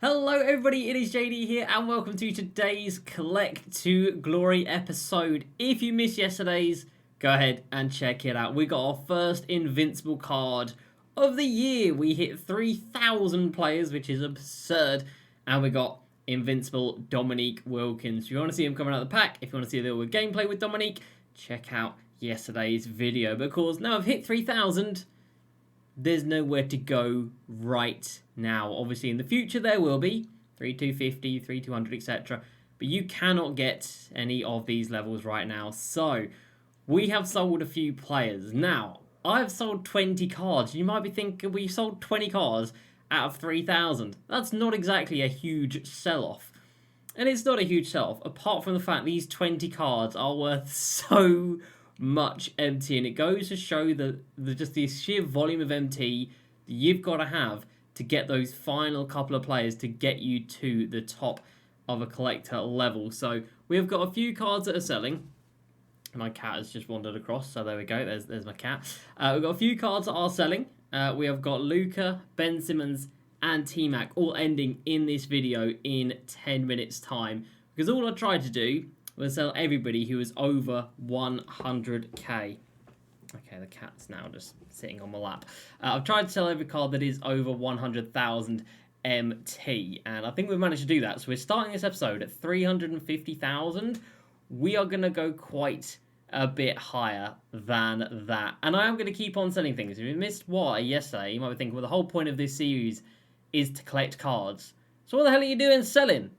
Hello everybody, it is JD here and welcome to today's Collect to Glory episode. If you missed yesterday's, go ahead and check it out. We got our first Invincible card of the year. We hit 3,000 players, which is absurd. And we got Invincible Dominique Wilkins. If you want to see him coming out of the pack, if you want to see a little gameplay with Dominique, check out yesterday's video. But of course, now I've hit 3,000, there's nowhere to go right now. Obviously, in the future, there will be 3,250, 3,200, etc. But you cannot get any of these levels right now. So, we have sold a few players. Now, I've sold 20 cards. You might be thinking, we sold 20 cards out of 3,000. That's not exactly a huge sell-off. And it's not a huge sell-off, apart from the fact these 20 cards are worth so much MT, and it goes to show just the sheer volume of MT that you've got to have to get those final couple of players to get you to the top of a collector level. So we've got a few cards that are selling. My cat has just wandered across, so there we go. There's my cat. We've got a few cards that are selling. We have got Luca, Ben Simmons, and T-Mac all ending in this video in 10 minutes time, because all I tried to do was sell everybody who was over 100k. Okay, the cat's now just sitting on my lap. I've tried to sell every card that is over 100,000 MT, and I think we've managed to do that. So we're starting this episode at 350,000. We are going to go quite a bit higher than that. And I am going to keep on selling things. If you missed why yesterday, you might be thinking, well, the whole point of this series is to collect cards. So what the hell are you doing selling?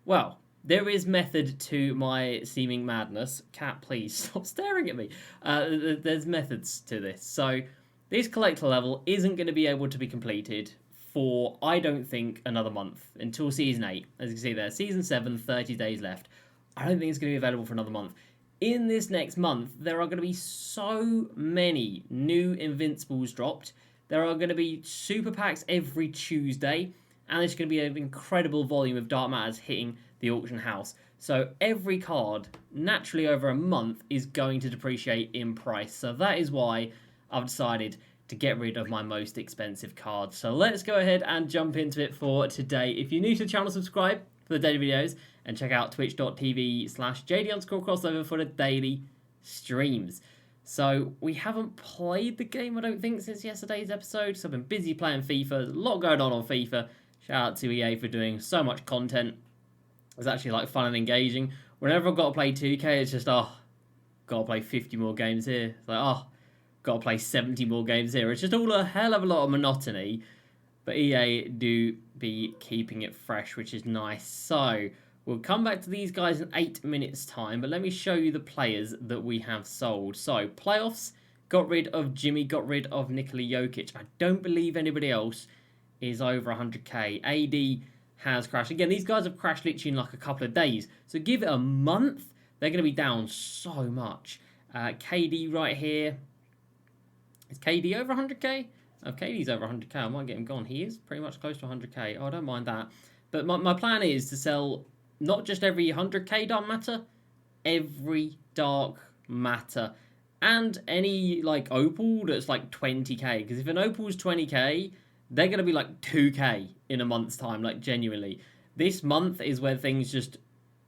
Well, there is method to my seeming madness. Cat, please stop staring at me. There's methods to this. So this collector level isn't going to be able to be completed for, I don't think, another month until Season 8. As you can see there, Season 7, 30 days left. I don't think it's going to be available for another month. In this next month, there are going to be so many new Invincibles dropped. There are going to be super packs every Tuesday. And there's going to be an incredible volume of dark matters hitting the auction house. So every card, naturally over a month, is going to depreciate in price. So that is why I've decided to get rid of my most expensive cards. So let's go ahead and jump into it for today. If you're new to the channel, subscribe for the daily videos and check out twitch.tv/JD_Crossover for the daily streams. So we haven't played the game, I don't think, since yesterday's episode. So I've been busy playing FIFA. There's a lot going on FIFA. Shout out to EA for doing so much content. It's actually like fun and engaging. Whenever I've got to play 2K, it's just, got to play 50 more games here. It's like, got to play 70 more games here. It's just all a hell of a lot of monotony. But EA do be keeping it fresh, which is nice. So we'll come back to these guys in 8 minutes time. But let me show you the players that we have sold. So playoffs, got rid of Jimmy, got rid of Nikola Jokic. I don't believe anybody else is over 100k. AD has crashed. Again, these guys have crashed literally in like a couple of days. So give it a month, they're going to be down so much. KD right here. Is KD over 100k? Oh, KD's over 100k. I might get him gone. He is pretty much close to 100k. Oh, I don't mind that. But my plan is to sell not just every 100k dark matter, every dark matter. And any like opal that's like 20k. Because if an opal's 20k, they're going to be like 2k in a month's time, like genuinely. This month is where things just,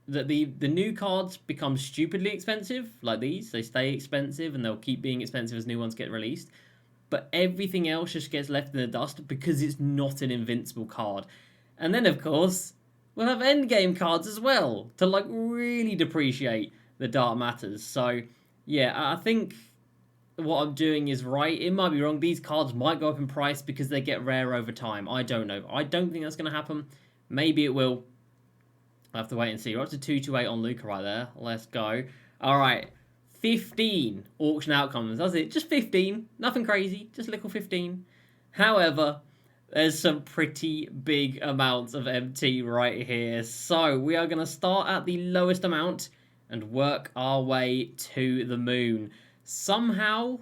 the new cards become stupidly expensive, like these. They stay expensive and they'll keep being expensive as new ones get released. But everything else just gets left in the dust because it's not an Invincible card. And then, of course, we'll have endgame cards as well to like really depreciate the dark matters. So, yeah, I think what I'm doing is right. It might be wrong. These cards might go up in price because they get rare over time. I don't know. I don't think that's going to happen. Maybe it will. I'll have to wait and see. We're up to 228 on Luca right there. Let's go. All right. 15 auction outcomes. That's it. Just 15. Nothing crazy. Just a little 15. However, there's some pretty big amounts of MT right here. So we are going to start at the lowest amount and work our way to the moon. Somehow,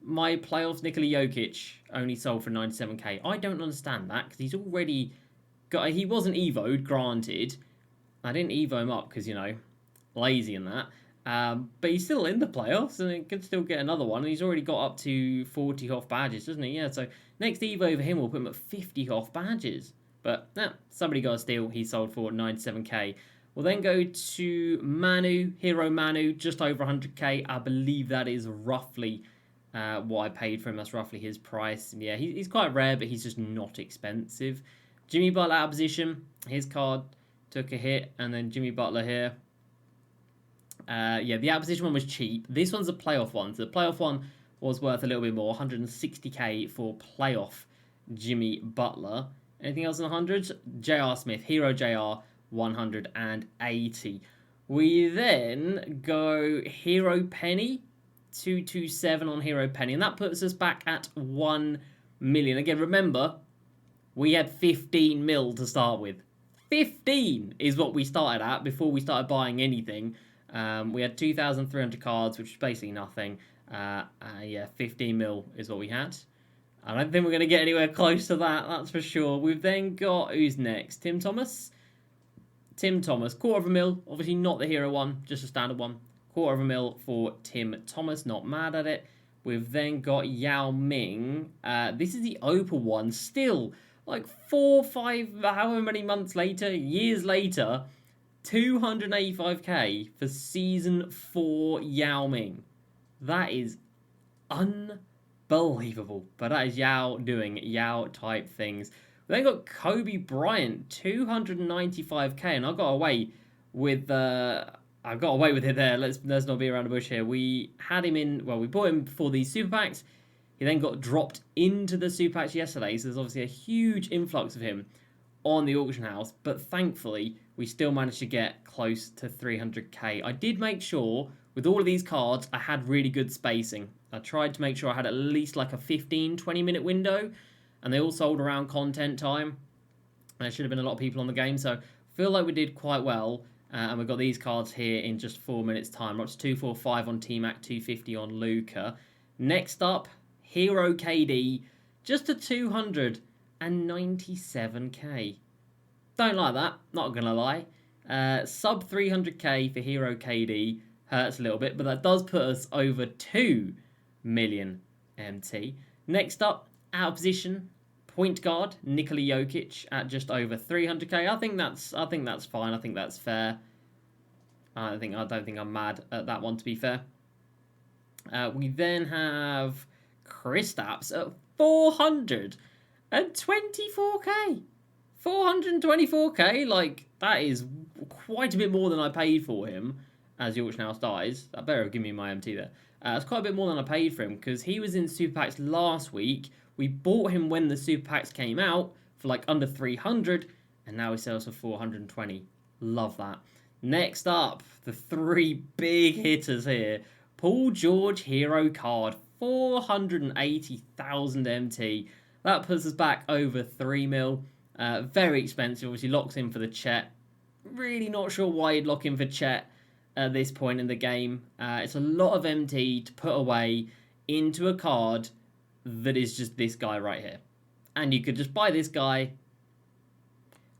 my playoffs Nikola Jokic only sold for 97k. I don't understand that, because he's already got... He wasn't evo'd, granted. I didn't evo him up, because, you know, lazy and that. But he's still in the playoffs, and he could still get another one. And he's already got up to 40 off badges, doesn't he? Yeah, so next evo for him will put him at 50 off badges. But somebody got a steal. He sold for 97k. We'll then go to Manu, Hero Manu, just over 100k. I believe that is roughly what I paid for him. That's roughly his price. And yeah, he's quite rare, but he's just not expensive. Jimmy Butler out of position. His card took a hit, and then Jimmy Butler here. Yeah, the out of position one was cheap. This one's a playoff one. So the playoff one was worth a little bit more, 160k for playoff Jimmy Butler. Anything else in the hundreds? J.R. Smith, Hero J.R., 180. We then go Hero Penny, 227 on Hero Penny, and that puts us back at 1 million. Again, remember, we had 15 mil to start with. 15 is what we started at before we started buying anything. We had 2,300 cards, which is basically nothing. Yeah, 15 mil is what we had. I don't think we're going to get anywhere close to that, that's for sure. We've then got, who's next? Tim Thomas? Tim Thomas, $250,000. Obviously not the hero one, just a standard one. $250,000 for Tim Thomas, not mad at it. We've then got Yao Ming. This is the Opal one. Still, like 4, 5, however many months later, years later, 285k for Season 4 Yao Ming. That is unbelievable. But that is Yao doing Yao type things. We then got Kobe Bryant, 295k, and I got away with it there. Let's not be around the bush here. We had him in, well, we bought him for these super packs. He then got dropped into the super packs yesterday, so there's obviously a huge influx of him on the auction house, but thankfully we still managed to get close to 300k. I did make sure with all of these cards I had really good spacing. I tried to make sure I had at least like a 15-20 minute window, and they all sold around content time. There should have been a lot of people on the game, so I feel like we did quite well. And we've got these cards here in just 4 minutes time. We're up to 245 on T-Mac, 250 on Luca. Next up, Hero KD, just a 297k. Don't like that, not gonna lie. Sub 300k for Hero KD hurts a little bit, but that does put us over 2 million MT. Next up, out of position, point guard Nikola Jokic at just over 300k. I think that's fine. I think that's fair. I don't think I'm mad at that one, to be fair. We then have Kristaps at 424k. 424k, like, that is quite a bit more than I paid for him as the auction house dies. I better have given me my MT there. It's quite a bit more than I paid for him because he was in Super Packs last week. We bought him when the Super Packs came out for like under 300, and now he sells for 420. Love that. Next up, the 3 big hitters here. Paul George Hero card, 480,000 MT. That puts us back over 3 mil. Very expensive, obviously locks in for the Chet. Really not sure why you'd lock in for Chet at this point in the game. It's a lot of MT to put away into a card that is just this guy right here. And you could just buy this guy,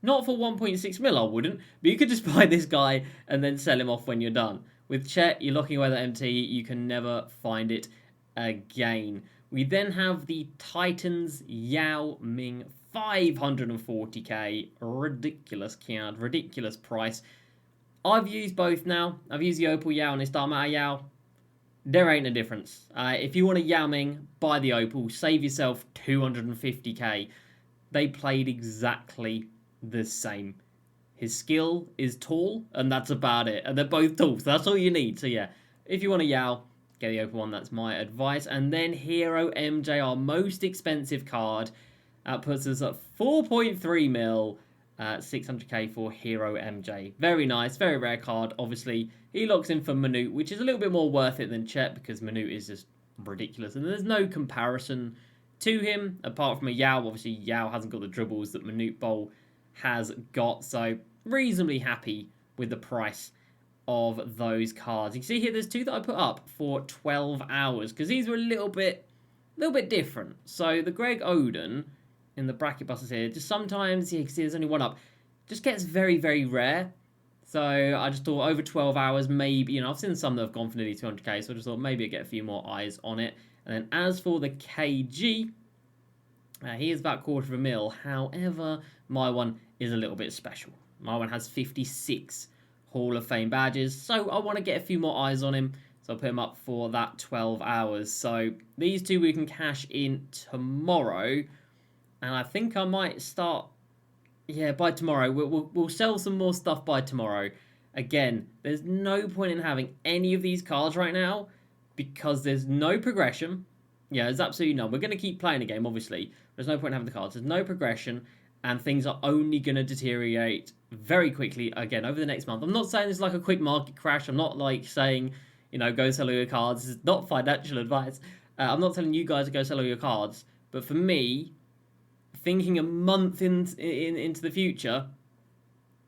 not for 1.6 mil, I wouldn't, but you could just buy this guy and then sell him off when you're done. With Chet, you're locking away that MT, you can never find it again. We then have the Titans Yao Ming, 540k, ridiculous card, ridiculous price. I've used both now. I've used the Opal Yao and this Dark Matter Yao. There ain't a difference. If you want a Yao Ming, buy the Opal. Save yourself 250k. They played exactly the same. His skill is tall, and that's about it. And they're both tall, so that's all you need. So yeah, if you want a Yao, get the Opal one. That's my advice. And then Hero MJ, our most expensive card. That puts us at 4.3 mil. 600k for Hero MJ. Very nice, very rare card. Obviously, he locks in for Manute, which is a little bit more worth it than Chet because Manute is just ridiculous. And there's no comparison to him apart from a Yao. Obviously, Yao hasn't got the dribbles that Manute Bowl has got. So, reasonably happy with the price of those cards. You can see here, there's 2 that I put up for 12 hours because these were a little bit different. So, the Greg Oden in the bracket busters here, just sometimes, you can see there's only 1 up, just gets very, very rare. So I just thought over 12 hours, maybe, you know, I've seen some that have gone for nearly 200k, so I just thought maybe I'd get a few more eyes on it. And then as for the KG, He is about $250,000. However, my one is a little bit special. My one has 56 Hall of Fame badges, so I want to get a few more eyes on him. So I'll put him up for that 12 hours. So these two we can cash in tomorrow. And I think I might start, yeah, by tomorrow. We'll sell some more stuff by tomorrow. Again, there's no point in having any of these cards right now because there's no progression. Yeah, there's absolutely none. We're going to keep playing the game, obviously. There's no point in having the cards. There's no progression, and things are only going to deteriorate very quickly, again, over the next month. I'm not saying it's like a quick market crash. I'm not like saying, you know, go sell all your cards. This is not financial advice. I'm not telling you guys to go sell all your cards. But for me, thinking a month into the future,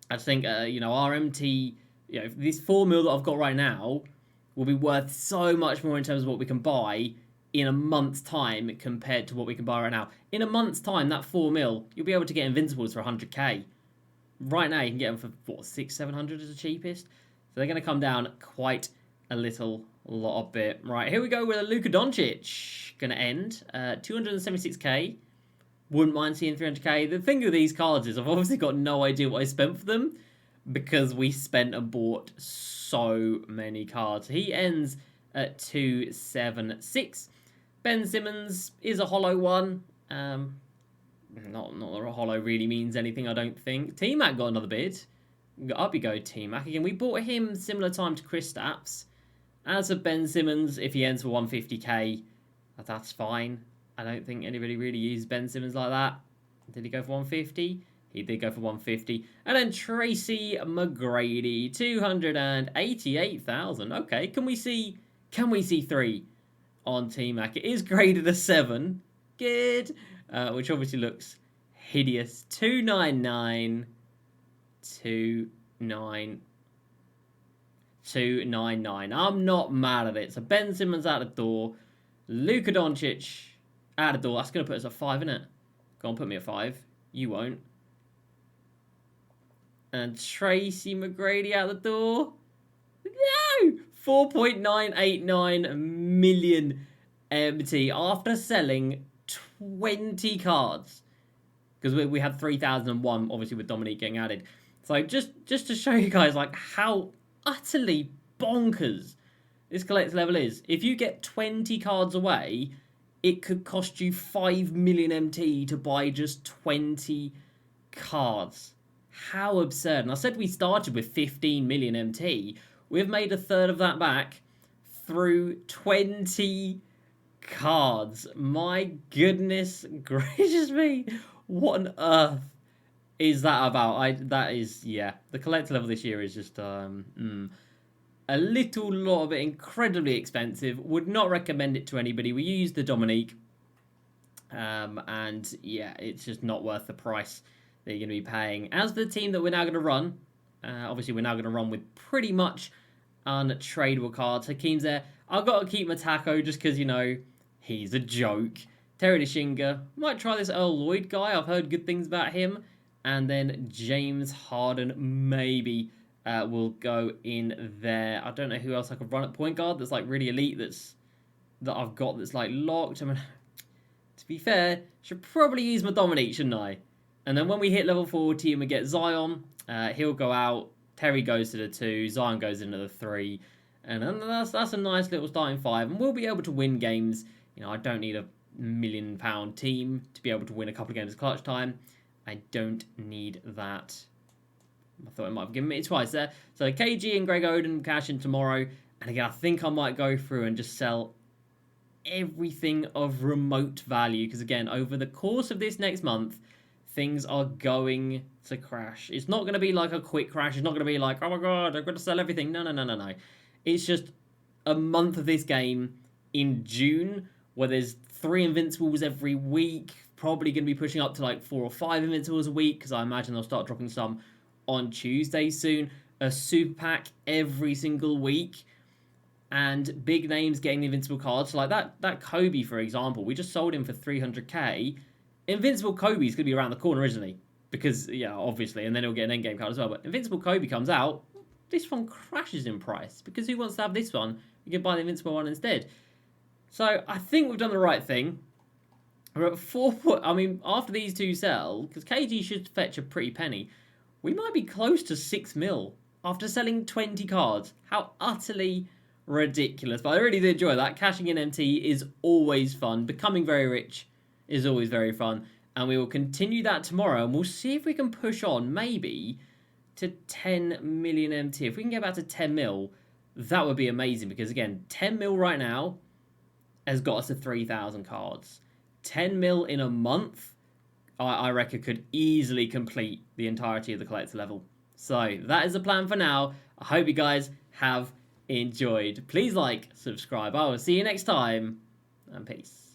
I just think, you know, RMT, you know, this 4 mil that I've got right now will be worth so much more in terms of what we can buy in a month's time compared to what we can buy right now. In a month's time, that 4 mil, you'll be able to get Invincibles for 100k. Right now, you can get them for, what, 600-700 is the cheapest? So they're going to come down quite a little bit. Right, here we go with a Luka Doncic. Going to end. 276k. Wouldn't mind seeing 300k. The thing with these cards is I've obviously got no idea what I spent for them because we spent and bought so many cards. He ends at 276. Ben Simmons is a hollow one. Not that a hollow really means anything, I don't think. T-Mac got another bid. Up you go, T-Mac. Again, we bought him similar time to Kristaps. As for Ben Simmons, if he ends for 150k, that's fine. I don't think anybody really uses Ben Simmons like that. Did he go for 150? He did go for 150. And then Tracy McGrady, 288,000. Okay, can we see 3 on T-Mac? It is graded a 7. Good. Which obviously looks hideous. 299. 299. I'm not mad at it. So Ben Simmons out the door. Luka Doncic out the door. That's going to put us at 5, isn't it? Go on, put me at 5. You won't. And Tracy McGrady out the door. No! 4.989 million empty after selling 20 cards. Because we had 3,001, obviously, with Dominique getting added. So just to show you guys like how utterly bonkers this collector level is. If you get 20 cards away, it could cost you 5 million MT to buy just 20 cards. How absurd. And I said we started with 15 million MT. We've made a third of that back through 20 cards. My goodness gracious me. What on earth is that about? That is, yeah. The collector level this year is just a little lot of it, incredibly expensive. Would not recommend it to anybody. We use the Dominique. And yeah, it's just not worth the price that you're going to be paying. As the team that we're now going to run, obviously we're now going to run with pretty much untradeable cards. Hakeem's there. I've got to keep Matako just because, you know, he's a joke. Terry Deshinga. Might try this Earl Lloyd guy. I've heard good things about him. And then James Harden maybe will go in there. I don't know who else I could run at point guard that's like really elite that I've got that's like locked. I mean, to be fair, should probably use my Dominique, shouldn't I? And then when we hit level 40 and we get Zion, he'll go out. Terry goes to the 2. Zion goes into the 3. And then that's a nice little starting 5. And we'll be able to win games. You know, I don't need a £1 million team to be able to win a couple of games of clutch time. I don't need that. I thought I might have given it twice there. So KG and Greg Oden cash in tomorrow. And again, I think I might go through and just sell everything of remote value. Because again, over the course of this next month, things are going to crash. It's not going to be like a quick crash. It's not going to be like, oh my god, I've got to sell everything. No. It's just a month of this game in June where there's 3 Invincibles every week. Probably going to be pushing up to like 4 or 5 Invincibles a week because I imagine they'll start dropping some on Tuesday soon. A super pack every single week. And big names getting the Invincible cards. So like that Kobe, for example, we just sold him for 300k. Invincible Kobe's going to be around the corner, isn't he? Because, yeah, obviously, and then he'll get an endgame card as well. But Invincible Kobe comes out, this one crashes in price. Because who wants to have this one? You can buy the Invincible one instead. So I think we've done the right thing. We're at 4. I mean, after these two sell, because KG should fetch a pretty penny, we might be close to 6 mil after selling 20 cards. How utterly ridiculous. But I really do enjoy that. Cashing in MT is always fun. Becoming very rich is always very fun. And we will continue that tomorrow. And we'll see if we can push on, maybe, to 10 million MT. If we can get back to 10 mil, that would be amazing. Because, again, 10 mil right now has got us to 3,000 cards. 10 mil in a month, I reckon, could easily complete the entirety of the collector level. So that is the plan for now. I hope you guys have enjoyed. Please like, subscribe. I will see you next time, and peace.